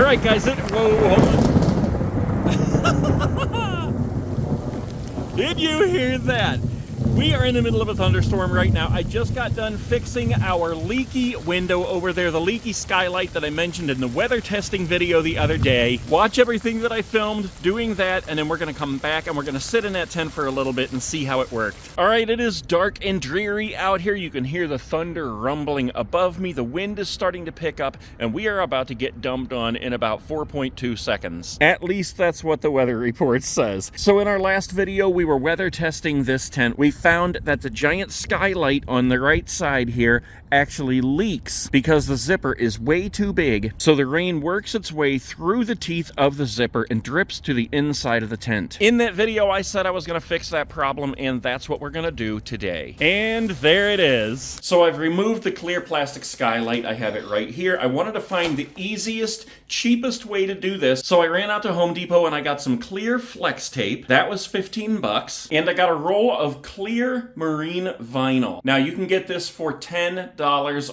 right, guys. Whoa, hold on. Did you hear that? We are in the middle of a thunderstorm right now. I just got done fixing our leaky window over there, the leaky skylight that I mentioned in the weather testing video the other day. Watch everything that I filmed doing that, and then we're going to come back and we're going to sit in that tent for a little bit and see how it worked. All right, it is dark and dreary out here. You can hear the thunder rumbling above me. The wind is starting to pick up, and we are about to get dumped on in about 4.2 seconds. At least that's what the weather report says. So in our last video, we were weather testing this tent. We found that the giant skylight on the right side here actually leaks because the zipper is way too big, so the rain works its way through the teeth of the zipper and drips to the inside of the tent. In that video, I said I was going to fix that problem, and that's what we're going to do today. And there it is. So I've removed the clear plastic skylight. I have it right here. I wanted to find the easiest, cheapest way to do this, so I ran out to Home Depot and I got some clear flex tape. That was 15 bucks, and I got a roll of clear marine vinyl. Now you can get this for $10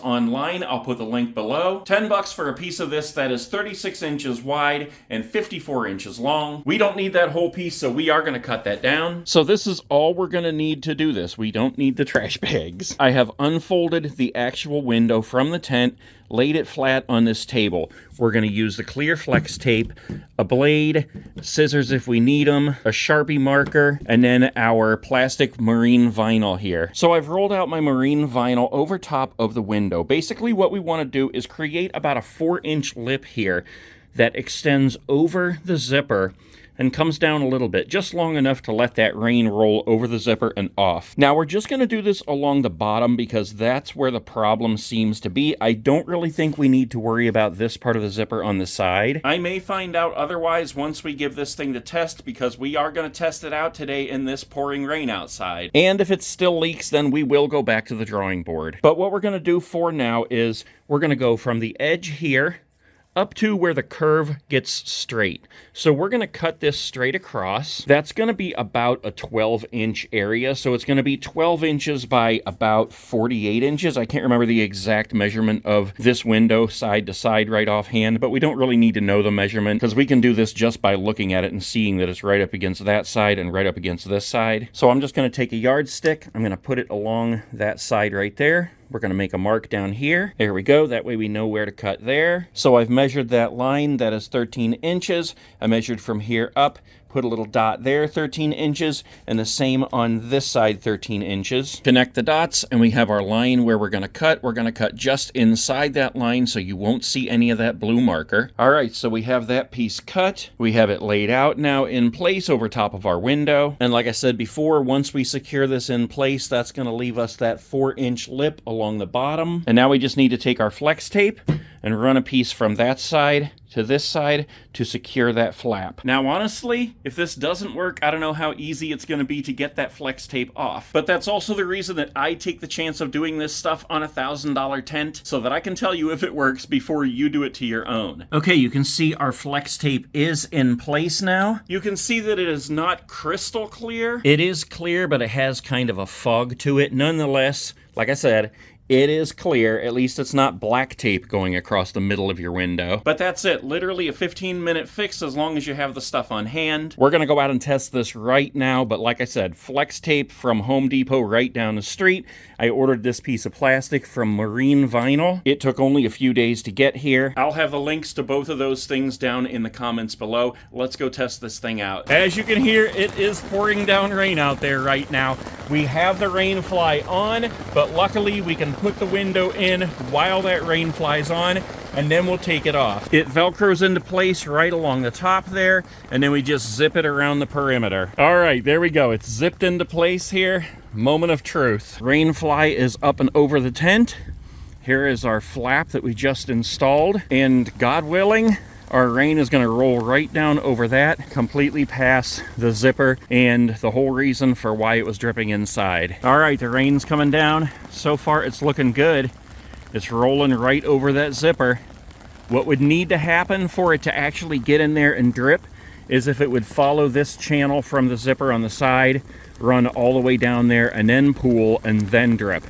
online. I'll put the link below. 10 bucks for a piece of this that is 36 inches wide and 54 inches long. We don't need that whole piece, so we are going to cut that down. So this is all we're going to need to do this. We don't need the trash bags. I have unfolded the actual window from the tent, laid it flat on this table. We're going to use the clear flex tape, a blade, scissors if we need them, a Sharpie marker, and then our plastic marine vinyl here. So I've rolled out my marine vinyl over top of the window. Basically what we want to do is create about a 4-inch lip here that extends over the zipper and comes down a little bit, just long enough to let that rain roll over the zipper and off. Now we're just going to do this along the bottom because that's where the problem seems to be. I don't really think we need to worry about this part of the zipper on the side. I may find out otherwise once we give this thing to test, because we are going to test it out today in this pouring rain outside. And if it still leaks, then we will go back to the drawing board. But what we're going to do for now is we're going to go from the edge here up to where the curve gets straight. So we're going to cut this straight across. That's going to be about a 12-inch area. So it's going to be 12 inches by about 48 inches. I can't remember the exact measurement of this window side to side right offhand, but we don't really need to know the measurement because we can do this just by looking at it and seeing that it's right up against that side and right up against this side. So I'm just going to take a yardstick. I'm going to put it along that side right there. We're going to make a mark down here. There we go. That way we know where to cut there. So I've measured that line. That is 13 inches. I measured from here up. Put a little dot there, 13 inches, and the same on this side, 13 inches. Connect the dots, and we have our line where we're going to cut. We're going to cut just inside that line so you won't see any of that blue marker. All right, so we have that piece cut. We have it laid out now in place over top of our window. And like I said before, once we secure this in place, that's going to leave us that 4-inch lip along the bottom. And now we just need to take our flex tape and run a piece from that side to this side to secure that flap. Now, honestly, if this doesn't work, I don't know how easy it's going to be to get that flex tape off. But that's also the reason that I take the chance of doing this stuff on a $1,000 tent, so that I can tell you if it works before you do it to your own. Okay, you can see our flex tape is in place now. You can see that it is not crystal clear. It is clear, but it has kind of a fog to it. Nonetheless, like I said, it is clear. At least it's not black tape going across the middle of your window. But that's it. Literally a 15-minute fix as long as you have the stuff on hand. We're going to go out and test this right now. But like I said, flex tape from Home Depot right down the street. I ordered this piece of plastic from Marine Vinyl. It took only a few days to get here. I'll have the links to both of those things down in the comments below. Let's go test this thing out. As you can hear, it is pouring down rain out there right now. We have the rain fly on, but luckily we can put the window in while that rain flies on, and then we'll take it off. It velcros into place right along the top there, and then we just zip it around the perimeter. All right, there we go. It's zipped into place here. Moment of truth. Rainfly is up and over the tent. Here is our flap that we just installed, and God willing, our rain is going to roll right down over that, completely past the zipper, and the whole reason for why it was dripping inside. All right, the rain's coming down. So far, it's looking good. It's rolling right over that zipper. What would need to happen for it to actually get in there and drip is if it would follow this channel from the zipper on the side, run all the way down there, and then pool, and then drip.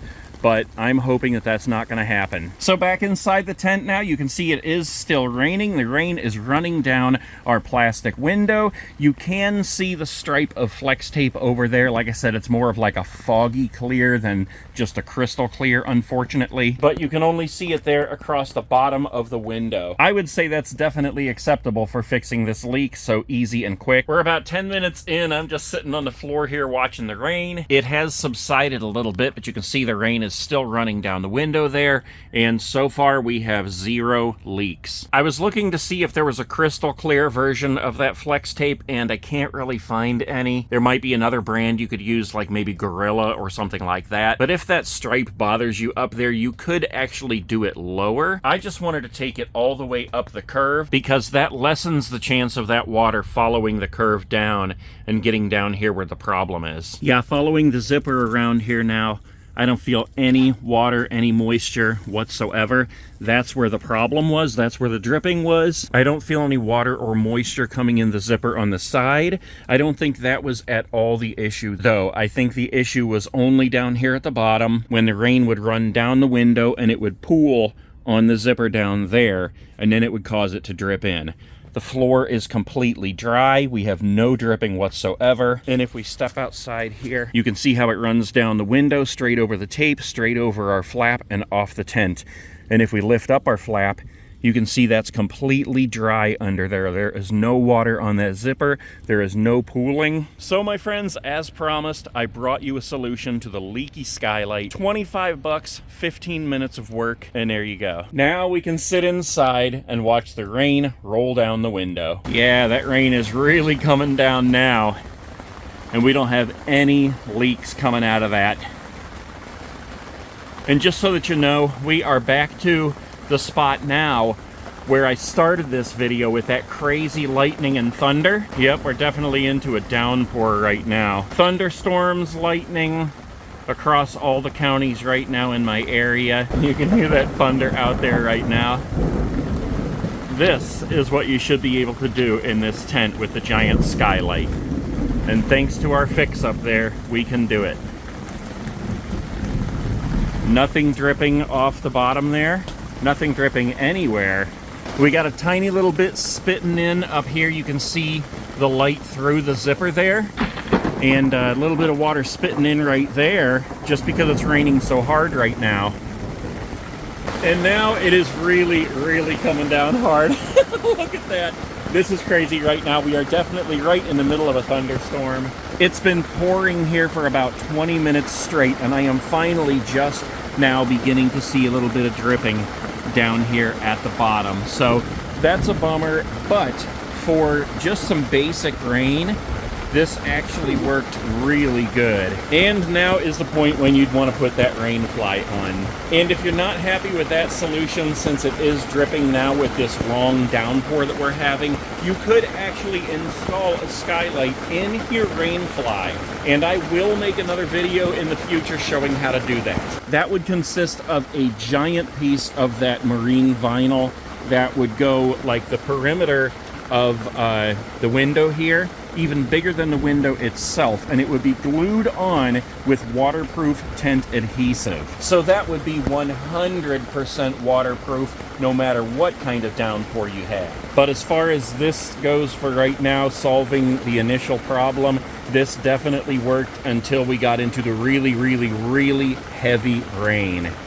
but I'm hoping that that's not going to happen. So back inside the tent now, you can see it is still raining. The rain is running down our plastic window. You can see the stripe of flex tape over there. Like I said, it's more of like a foggy clear than just a crystal clear, unfortunately. But you can only see it there across the bottom of the window. I would say that's definitely acceptable for fixing this leak, so easy and quick. We're about 10 minutes in. I'm just sitting on the floor here watching the rain. It has subsided a little bit, but you can see the rain is still running down the window there, and so far we have 0 leaks. I was looking to see if there was a crystal clear version of that flex tape, and I can't really find any. There might be another brand you could use, like maybe Gorilla or something like that, but if that stripe bothers you up there, you could actually do it lower. I just wanted to take it all the way up the curve because that lessens the chance of that water following the curve down and getting down here where the problem is. Yeah, following the zipper around here now, I don't feel any water, any moisture whatsoever. That's where the problem was. That's where the dripping was. I don't feel any water or moisture coming in the zipper on the side. I don't think that was at all the issue, though. I think the issue was only down here at the bottom when the rain would run down the window and it would pool on the zipper down there, and then it would cause it to drip in. The floor is completely dry. We have no dripping whatsoever. And if we step outside here, you can see how it runs down the window, straight over the tape, straight over our flap, and off the tent. And if we lift up our flap, you can see that's completely dry under there. There is no water on that zipper. There is no pooling. So my friends, as promised, I brought you a solution to the leaky skylight. 25 bucks, 15 minutes of work, and there you go. Now we can sit inside and watch the rain roll down the window. Yeah, that rain is really coming down now, and we don't have any leaks coming out of that. And just so that you know, we are back to the spot now where I started this video with that crazy lightning and thunder. Yep, we're definitely into a downpour right now. Thunderstorms, lightning across all the counties right now in my area. You can hear that thunder out there right now. This is what you should be able to do in this tent with the giant skylight. And thanks to our fix up there, we can do it. Nothing dripping off the bottom there. Nothing dripping anywhere. We got a tiny little bit spitting in up here. You can see the light through the zipper there. And a little bit of water spitting in right there just because it's raining so hard right now. And now it is really, really coming down hard. Look at that. This is crazy right now. We are definitely right in the middle of a thunderstorm. It's been pouring here for about 20 minutes straight, and I am finally just now beginning to see a little bit of dripping down here at the bottom. So that's a bummer, but for just some basic rain, this actually worked really good. And now is the point when you'd want to put that rain fly on. And if you're not happy with that solution, since it is dripping now with this long downpour that we're having, you could actually install a skylight in your rain fly. And I will make another video in the future showing how to do that. That would consist of a giant piece of that marine vinyl that would go like the perimeter of the window here, even bigger than the window itself, and it would be glued on with waterproof tent adhesive. So that would be 100% waterproof no matter what kind of downpour you have. But as far as this goes for right now, solving the initial problem, this definitely worked until we got into the really, really, really heavy rain.